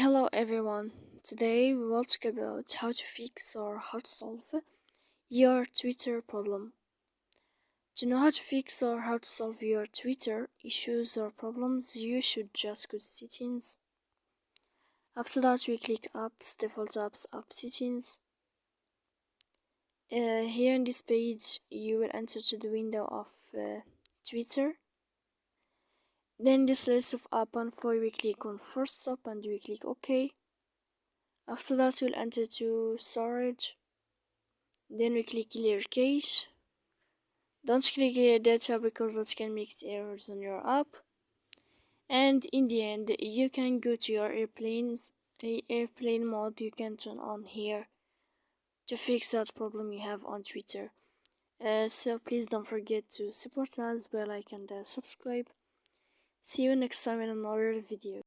Hello everyone. Today we will talk about how to fix or how to solve your Twitter problem. To know how to fix or how to solve your Twitter issues or problems, you should just go to settings. After that, we click apps, default apps, app settings. Here in this page, you will enter to the window of Twitter. Then this list of app on for we click on first stop and we click OK. After that, we'll enter to storage. Then we click clear cache. Don't click clear data because that can make errors on your app. And in the end, you can go to your airplane mode you can turn on here to fix that problem you have on Twitter. So please don't forget to support us by like and subscribe. See you next time in another video.